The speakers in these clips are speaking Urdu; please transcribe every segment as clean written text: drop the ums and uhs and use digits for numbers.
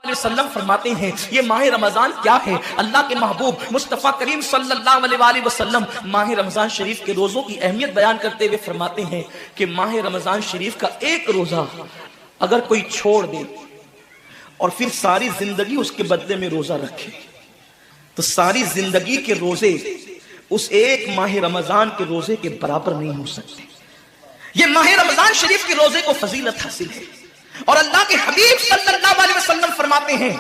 وسلم فرماتے ہیں یہ ماہ رمضان کیا ہے؟ اللہ کے محبوب مصطفیٰ کریم صلی اللہ علیہ وآلہ وسلم ماہ رمضان شریف کے روزوں کی اہمیت بیان کرتے ہوئے فرماتے ہیں کہ ماہ رمضان شریف کا ایک روزہ اگر کوئی چھوڑ دے اور پھر ساری زندگی اس کے بدلے میں روزہ رکھے تو ساری زندگی کے روزے اس ایک ماہ رمضان کے روزے کے برابر نہیں ہو سکتے۔ یہ ماہ رمضان شریف کے روزے کو فضیلت حاصل ہے، اور اللہ کے حبیب صلی اللہ علیہ وسلم فرماتے ہیں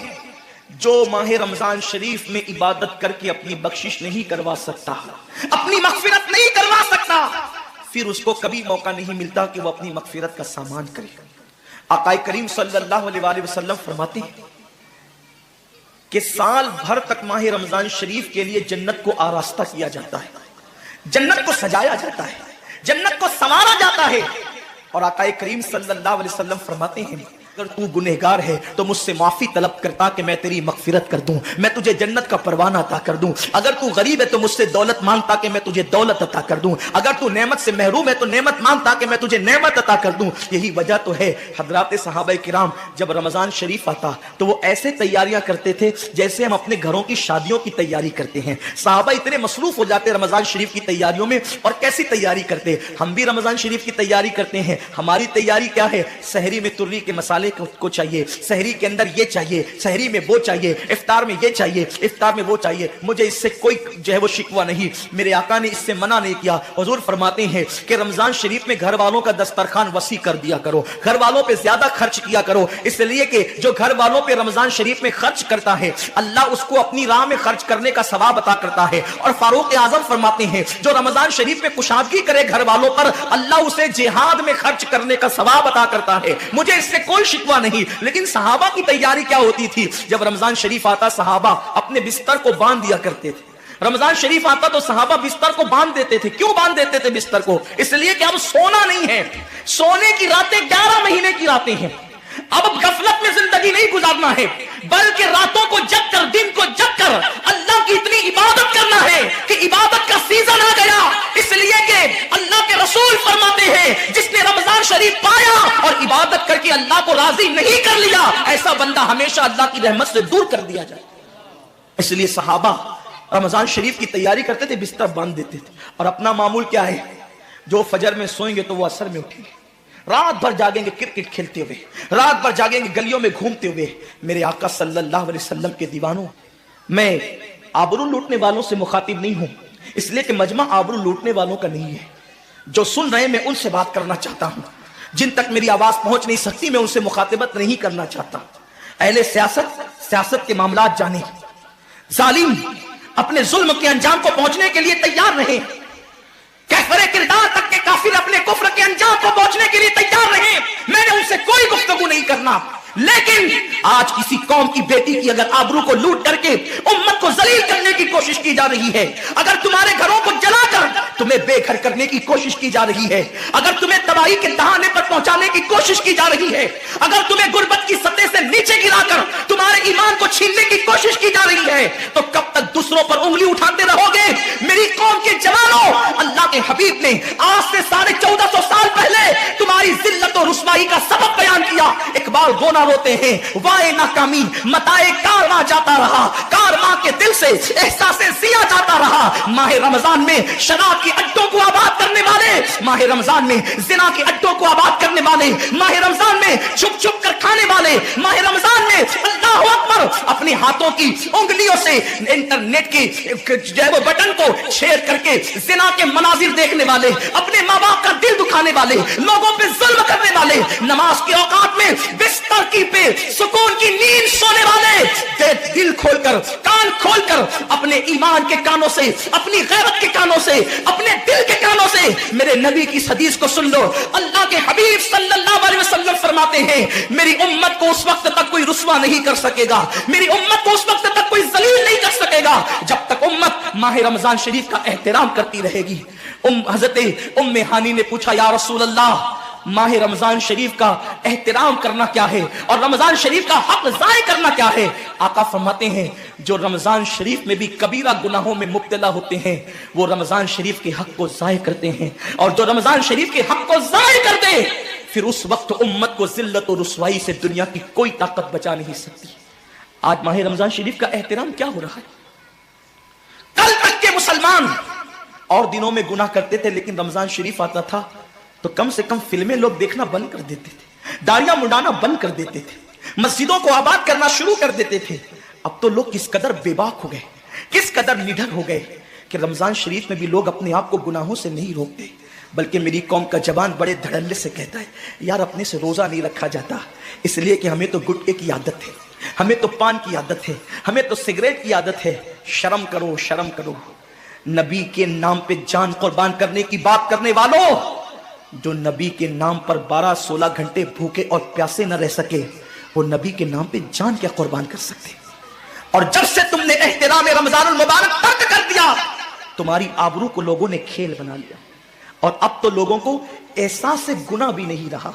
جو ماہ رمضان شریف میں عبادت کر کے اپنی بخشش نہیں کروا سکتا، اپنی مغفرت نہیں کروا سکتا، پھر اس کو کبھی موقع نہیں ملتا کہ وہ اپنی مغفرت کا سامان کرے۔ آقا کریم صلی اللہ علیہ وآلہ وسلم فرماتے ہیں کہ سال بھر تک ماہ رمضان شریف کے لیے جنت کو آراستہ کیا جاتا ہے، جنت کو سجایا جاتا ہے، جنت کو سنوارا جاتا ہے، اور آقا کریم صلی اللہ علیہ وسلم فرماتے ہیں اگر تو گنہگار ہے تو مجھ سے معافی طلب کرتا کہ میں تیری مغفرت کر دوں، میں تجھے جنت کا پروانہ عطا کر دوں، اگر تو غریب ہے تو مجھ سے دولت مانگتا کہ میں تجھے دولت عطا کر دوں، اگر تو نعمت سے محروم ہے تو نعمت مانگتا کہ میں تجھے نعمت عطا کر دوں۔ یہی وجہ تو ہے حضرات صحابہ کرام جب رمضان شریف آتا تو وہ ایسے تیاریاں کرتے تھے جیسے ہم اپنے گھروں کی شادیوں کی تیاری کرتے ہیں۔ صحابہ اتنے مصروف ہو جاتے رمضان شریف کی تیاریوں میں، اور کیسی تیاری کرتے؟ ہم بھی رمضان شریف کی تیاری کرتے ہیں۔ ہماری تیاری کیا ہے؟ سحری میں تری کے مسالے کو چاہیے، سحری کے اندر یہ چاہیے، سحری میں وہ چاہیے، افطار میں یہ چاہیے، افطار میں وہ چاہیے۔ مجھے اس سے کوئی جو ہے وہ شکوہ نہیں، میرے آقا نے اس سے منع نہیں کیا۔ حضور فرماتے ہیں کہ رمضان شریف میں گھر والوں کا دسترخوان وسیع کر دیا کرو، گھر والوں پہ زیادہ خرچ کیا کرو، اس لیے کہ جو گھر والوں پہ رمضان شریف میں خرچ کرتا ہے اللہ اس کو اپنی راہ میں خرچ کرنے کا ثواب عطا کرتا ہے۔ اور فاروق اعظم فرماتے ہیں جو رمضان شریف میں کشادگی کرے گھر والوں پر اللہ اسے جہاد میں خرچ کرنے کا ثواب عطا کرتا ہے۔ مجھے اس سے کوئی شکوہ نہیں، لیکن صحابہ کی تیاری کیا ہوتی تھی؟ جب رمضان شریف آتا صحابہ اپنے بستر کو باندھ دیا کرتے تھے۔ رمضان شریف آتا تو صحابہ بستر کو باندھ دیتے تھے۔ کیوں باندھ دیتے تھے بستر کو؟ اس لیے کہ اب سونا نہیں ہے، سونے کی راتیں 11 مہینے کی راتیں ہیں، اب غفلت میں زندگی نہیں گزارنا ہے، بلکہ راتوں کو جگ کر دن کو جگ کر اللہ کی اتنی عبادت کرنا ہے کہ عبادت کا سیزن آ گیا۔ اس لیے کہ اللہ کے رسول فرماتے ہیں جس نے رمضان شریف پایا اور عبادت کر کے اللہ کو راضی نہیں کر لیا ایسا بندہ ہمیشہ اللہ کی رحمت سے دور کر دیا جائے۔ اس لیے صحابہ رمضان شریف کی تیاری کرتے تھے، بستر باندھ دیتے تھے، اور اپنا معمول کیا ہے؟ جو فجر میں سوئیں گے تو وہ عصر میں اٹھیں گے، رات بھر جاگیں گے کرکٹ کھیلتے ہوئے، رات بھر جاگیں گے گلیوں میں گھومتے ہوئے۔ میرے آقا صلی اللہ علیہ وسلم کے دیوانوں، میں آبرو لوٹنے والوں سے مخاطب نہیں ہوں، اس لیے کہ مجمع آبرو لوٹنے والوں کا نہیں ہے۔ جو سن رہے ہیں میں ان سے بات کرنا چاہتا ہوں، جن تک میری آواز پہنچ نہیں سکتی میں ان سے مخاطبت نہیں کرنا چاہتا۔ اہل سیاست کے معاملات جانے، ظالم اپنے ظلم کے انجام کو پہنچنے کے لیے تیار رہے، کفر کردار تک کے کافر اپنے کفر کے انجام کو پہنچنے کے لیے تیار رہے۔ میں نے ان سے کوئی گفتگو نہیں کرنا، لیکن آج کسی قوم کی بیٹی کی اگر آبرو کو لوٹ کر کے امت کو ذلیل کرنے کی کوشش کی جا رہی ہے، اگر تمہارے گھروں کو جلا کر تمہیں بے گھر کرنے کی کوشش کی جا رہی ہے، اگر تمہیں تباہی کے دہانے پر پہنچانے کی کوشش کی جا رہی ہے، اگر تمہیں غربت کی سطح سے نیچے گرا کر تمہارے ایمان کو چھیننے کی کوشش کی جا رہی ہے، تو کب تک دوسروں پر انگلی اٹھاتے رہو گے؟ میری قوم کے جوانوں، اللہ کے حبیب نے آج سے 1450 سال پہلے تمہاری ذلت و رسوائی کا سبب بیان کیا۔ اقبال گونا روتے ہیں وائے ناکامی متائے کارواں جاتا رہا، کارواں کے دل سے احساس ضیاء جاتا رہا۔ ماہ رمضان میں شراب کے اڈوں کو آباد کرنے والے، ماہ رمضان میں زنا کے اڈوں کو آباد کرنے والے، ماہ رمضان میں چھپ چھپ کر کھانے والے، ماہ رمضان میں اللہ اکبر اپنے ہاتھوں کی انگلیوں سے انٹرنیٹ کی جو ہے وہ بٹن کو چھیڑ کر کے زنا کے مناظر دیکھنے والے، اپنے ماں باپ کا دل دکھانے والے، لوگوں پہ ظلم کرنے والے، نماز کے اوقات میں بستر کی پہ سکون کی نیند سونے والے، دل کھول کر کان کھول کر اپنے ایمان کے کانوں سے، اپنی غیرت کے کانوں سے، اپنے دل کے کانوں سے میرے نبی کی حدیث کو سن لو۔ اللہ کے حبیب صلی اللہ علیہ وسلم فرماتے ہیں میری امت کو اس وقت تک کوئی رسوا نہیں کر سکے گا، میری امت کو اس وقت تک کوئی ذلیل نہیں کر سکے گا جب تک امت ماہ رمضان شریف کا احترام کرتی رہے گی۔ حضرت ام ہانی نے پوچھا یا رسول اللہ ماہ رمضان شریف کا احترام کرنا کیا ہے اور رمضان شریف کا حق ضائع کرنا کیا ہے؟ آقا فرماتے ہیں جو رمضان شریف میں بھی کبیرہ گناہوں میں مبتلا ہوتے ہیں وہ رمضان شریف کے حق کو ضائع کرتے ہیں، اور جو رمضان شریف کے حق کو ضائع کر دے پھر اس وقت امت کو ذلت و رسوائی سے دنیا کی کوئی طاقت بچا نہیں سکتی۔ آج ماہ رمضان شریف کا احترام کیا ہو رہا ہے؟ کل تک کے مسلمان اور دنوں میں گناہ کرتے تھے، لیکن رمضان شریف آتا تھا تو کم سے کم فلمیں لوگ دیکھنا بند کر دیتے تھے، داڑیاں منڈانا بند کر دیتے تھے، مسجدوں کو آباد کرنا شروع کر دیتے تھے۔ اب تو لوگ کس قدر بے باک ہو گئے، کس قدر نڈر ہو گئے کہ رمضان شریف میں بھی لوگ اپنے آپ کو گناہوں سے نہیں روکتے، بلکہ میری قوم کا جوان بڑے دھڑلے سے کہتا ہے یار اپنے سے روزہ نہیں رکھا جاتا، اس لیے کہ ہمیں تو گٹکے کی عادت ہے، ہمیں تو پان کی عادت ہے، ہمیں تو سگریٹ کی عادت ہے۔ شرم کرو، شرم کرو۔ نبی کے نام پہ جان قربان کرنے کی بات کرنے والوں، جو نبی کے نام پر 12-16 گھنٹے بھوکے اور پیاسے نہ رہ سکے، وہ نبی کے نام پہ جان کیا قربان کر سکتے؟ اور جب سے تم نے احترام رمضان المبارک ترک کر دیا، تمہاری آبرو کو لوگوں نے کھیل بنا لیا، اور اب تو لوگوں کو احساس گناہ بھی نہیں رہا،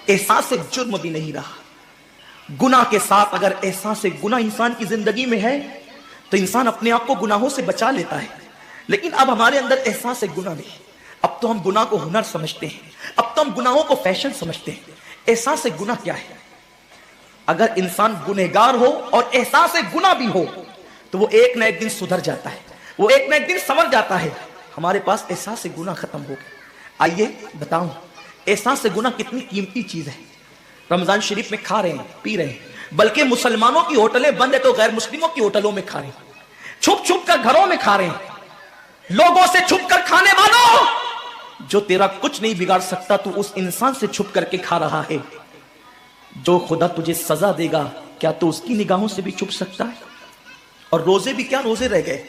احساس جرم بھی نہیں رہا۔ گناہ کے ساتھ اگر احساس گناہ انسان کی زندگی میں ہے تو انسان اپنے آپ کو گناہوں سے بچا لیتا ہے، لیکن اب ہمارے اندر احساس گناہ نہیں، اب تو ہم گناہ کو ہنر سمجھتے ہیں، اب تو ہم گناہوں کو فیشن سمجھتے ہیں۔ احساس گناہ کیا ہے؟ اگر انسان گنہگار ہو اور احساس گناہ بھی ہو تو وہ ایک نہ ایک دن سدھر جاتا ہے، وہ ایک نہ ایک دن سنور جاتا ہے۔ ہمارے پاس احساس گناہ ختم ہو گیا۔ آئیے بتاؤں احساس گناہ کتنی قیمتی چیز ہے۔ رمضان شریف میں کھا رہے ہیں، پی رہے ہیں، بلکہ مسلمانوں کی ہوٹلیں بند ہے تو غیر مسلموں کی ہوٹلوں میں کھا رہے ہیں، چھپ چھپ کر گھروں میں کھا رہے ہیں۔ لوگوں سے چھپ کر کھانے والوں، جو تیرا کچھ نہیں بگاڑ سکتا تو اس انسان سے چھپ کر کے کھا رہا ہے۔ جو خدا تجھے سزا دے گا کیا تو اس کی نگاہوں سے بھی چھپ سکتا ہے؟ اور روزے بھی کیا روزے رہ گئے،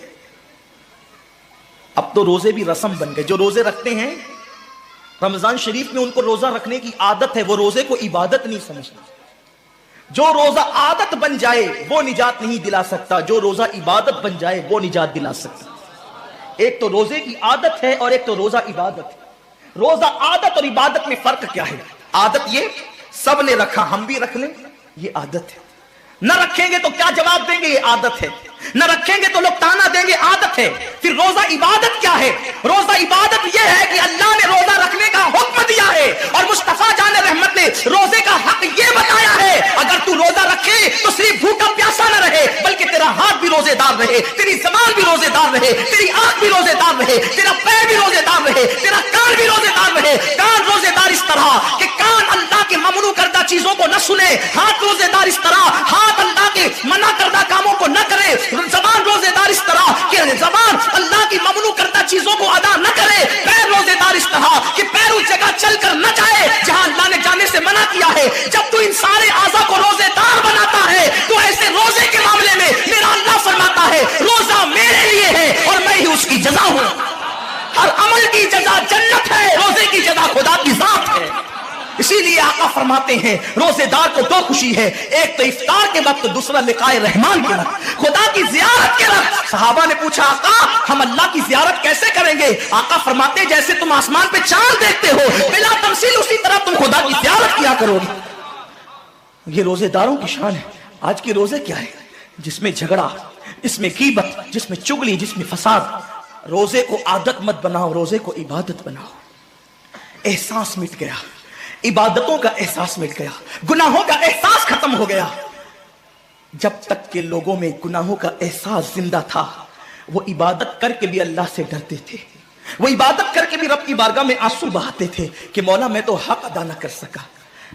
اب تو روزے بھی رسم بن گئے۔ جو روزے رکھتے ہیں رمضان شریف میں ان کو روزہ رکھنے کی عادت ہے، وہ روزے کو عبادت نہیں سمجھتے۔ جو روزہ عادت بن جائے وہ نجات نہیں دلا سکتا، جو روزہ عبادت بن جائے وہ نجات دلا سکتا۔ ایک تو روزے کی عادت ہے اور ایک تو روزہ عبادت ہے۔ روزہ عادت اور عبادت میں فرق کیا ہے؟ عادت یہ سب نے رکھا ہم بھی رکھ لیں، یہ عادت ہے۔ نہ رکھیں گے تو کیا جواب دیں گے، یہ عادت ہے۔ نہ رکھیں گے تو لوگ تانا دیں گے، عادت ہے۔ پھر روزہ عبادت کیا ہے؟ روزہ عبادت یہ ہے کہ اللہ نے روزہ رکھنے کا حکم دیا ہے اور مصطفیٰ جان رحمت نے روزے کا حق یہ بتایا ہے اگر تو روزہ رکھے تو صرف بھوکا پیاسا نہ رہے، بلکہ تیرا ہاتھ بھی روزے دار رہے، تیری زبان بھی روزے دار رہے، تیری آنکھ بھی روزے دار رہے، تیرا پیر بھی روزے دار رہے، تیرا کان بھی روزے دار رہے۔ کان روزے دار اس طرح کہ کان اللہ کے ممنوع کردہ چیزوں کو نہ سنے، ہاتھ روزے دار اس طرح ہاتھ اللہ کے منع کردہ کاموں کو نہ کرے، زبان روزے دار اس طرح کہ زبان اللہ کی ممنوع کردہ چیزوں کو ادا نہ کرے، پیر روزے دار اس طرح کہ پیر اس جگہ چل کر نہ جائے جہاں اللہ نے جانے سے منع کیا ہے۔ جب تو ان سارے اعضاء کو روزے دار بناتا ہے تو ایسے روزے کے معاملے میں میرا اللہ فرماتا ہے روزہ میرے لیے ہے اور میں ہی اس کی جزا ہوں۔ ہر عمل کی جزا جنت ہے، روزے کی جزا خدا کی ذات ہے۔ اسی لیے آقا فرماتے ہیں روزے دار کو دو خوشی ہے، ایک تو افطار کے وقت، دوسرا لقائے رحمان کے وقت، خدا کی زیارت کے وقت۔ صحابہ نے پوچھا آقا ہم اللہ کی زیارت کیسے کریں گے؟ آقا فرماتے ہیں جیسے تم آسمان پہ چاند دیکھتے ہو بلا تمثیل اسی طرح تم خدا کی زیارت کیا کرو گے۔ یہ روزے داروں کی شان ہے۔ آج کے روزے کیا ہے؟ جس میں جھگڑا، جس میں غیبت، جس میں چگلی، جس میں فساد۔ روزے کو عادت مت بناؤ، روزے کو عبادت بناؤ۔ احساس مٹ گیا، عبادتوں کا احساس مٹ گیا، گناہوں کا احساس ختم ہو گیا۔ جب تک کہ لوگوں میں گناہوں کا احساس زندہ تھا وہ عبادت کر کے بھی اللہ سے ڈرتے تھے، وہ عبادت کر کے بھی رب کی بارگاہ میں آنسو بہاتے تھے کہ مولا میں تو حق ادا نہ کر سکا۔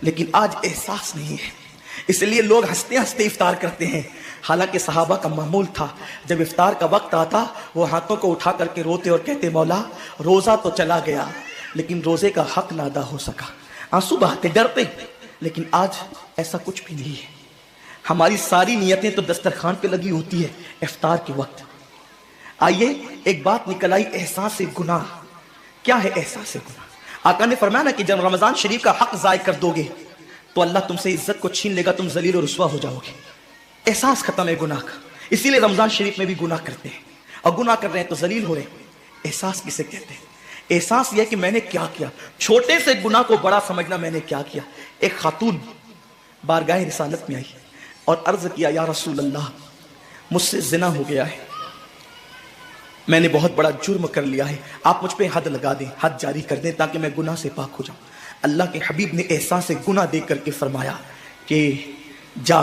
لیکن آج احساس نہیں ہے، اس لیے لوگ ہنستے ہنستے افطار کرتے ہیں۔ حالانکہ صحابہ کا معمول تھا جب افطار کا وقت آتا وہ ہاتھوں کو اٹھا کر کے روتے اور کہتے مولا روزہ تو چلا گیا لیکن روزے کا حق نہ ادا ہو سکا، آنسو بہاتے ڈرتے۔ لیکن آج ایسا کچھ بھی نہیں ہے، ہماری ساری نیتیں تو دسترخوان پہ لگی ہوتی ہے افطار کے وقت۔ آئیے ایک بات نکل آئی، احساس گناہ کیا ہے؟ احساس گناہ آقا نے فرمایا نا کہ جب رمضان شریف کا حق ضائع کر دو گے تو اللہ تم سے عزت کو چھین لے گا، تم ذلیل و رسوا ہو جاؤ گے۔ احساس ختم ہے گناہ کا، اسی لیے رمضان شریف میں بھی گناہ کرتے ہیں، اور گناہ کر رہے ہیں تو ذلیل ہو رہے ہیں۔ احساس کسے کہتے ہیں؟ احساس یہ کہ میں نے کیا کیا، چھوٹے سے گناہ کو بڑا سمجھنا میں نے کیا کیا۔ ایک خاتون بارگاہ رسالت میں آئی اور عرض کیا یا رسول اللہ مجھ سے زنا ہو گیا ہے، میں نے بہت بڑا جرم کر لیا ہے، آپ مجھ پہ حد لگا دیں، حد جاری کر دیں تاکہ میں گناہ سے پاک ہو جاؤں۔ اللہ کے حبیب نے احساس گناہ دیکھ کر کے فرمایا کہ جا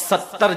70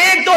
1 2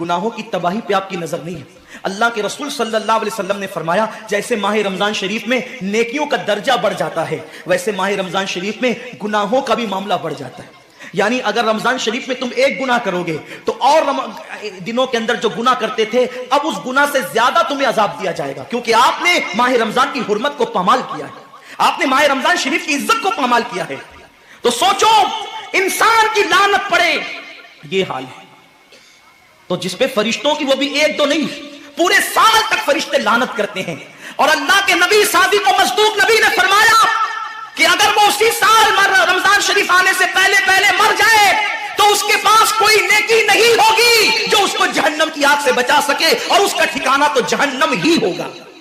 گناہوں کی تباہی پہ آپ کی نظر نہیں ہے. اللہ کے رسول صلی اللہ علیہ وسلم نے فرمایا جیسے ماہ رمضان شریف میں نیکیوں کا درجہ بڑھ جاتا ہے ویسے ماہ رمضان شریف میں گناہوں کا بھی معاملہ بڑھ جاتا ہے. یعنی اگر رمضان شریف میں تم ایک گناہ کرو گے تو اور دنوں کے اندر جو گناہ کرتے تھے اب اس گناہ سے زیادہ تمہیں عذاب دیا جائے گا، کیونکہ آپ نے ماہ رمضان کی حرمت کو پامال کیا ہے، آپ نے ماہ رمضان شریف کی عزت کو پامال کیا ہے. تو سوچو انسان کی لعنت پڑے یہ حال ہے، تو جس پہ فرشتوں کی وہ بھی ایک دو نہیں پورے سال تک فرشتے لعنت کرتے ہیں. اور اللہ کے نبی صادق و مصدوق نبی نے فرمایا کہ اگر وہ اسی سال رمضان شریف آنے سے پہلے مر جائے تو اس کے پاس کوئی نیکی نہیں ہوگی جو اس کو جہنم کی آگ سے بچا سکے، اور اس کا ٹھکانہ تو جہنم ہی ہوگا.